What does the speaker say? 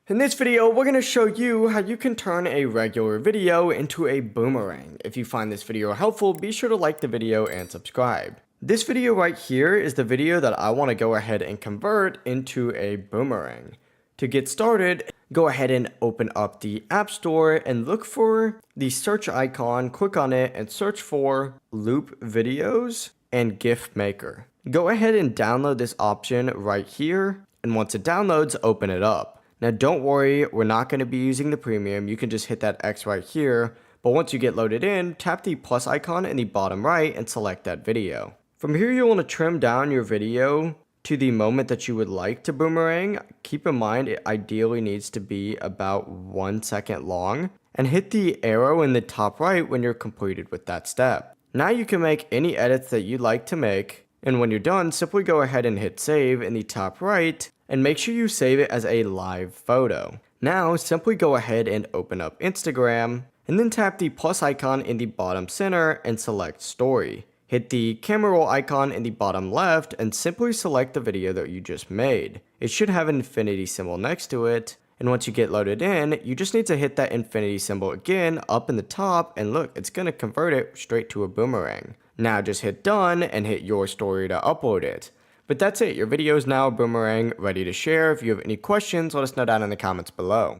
In this video, we're going to show you how you can turn a regular video into a boomerang. If you find this video helpful, be sure to like the video and subscribe. This video right here is the video that I want to go ahead and convert into a boomerang. To get started, go ahead and open up the App Store and look for the search icon, click on it and search for Loop Videos and GIF Maker. Go ahead and download this option right here, and once it downloads, open it up. Now don't worry, we're not going to be using the premium, you can just hit that X right here, but once you get loaded in, tap the plus icon in the bottom right and select that video. From here you'll want to trim down your video to the moment that you would like to boomerang. Keep in mind it ideally needs to be about 1 second long, and hit the arrow in the top right when you're completed with that step. Now you can make any edits that you'd like to make, and when you're done, simply go ahead and hit save in the top right, and make sure you save it as a live photo. Now simply go ahead and open up Instagram, and then tap the plus icon in the bottom center and select story. Hit the camera roll icon in the bottom left and simply select the video that you just made. It should have an infinity symbol next to it, and once you get loaded in, you just need to hit that infinity symbol again up in the top, and look, it's going to convert it straight to a boomerang. Now just hit done and hit your story to upload it. But that's it, your video is now a boomerang ready to share. If you have any questions, let us know down in the comments below.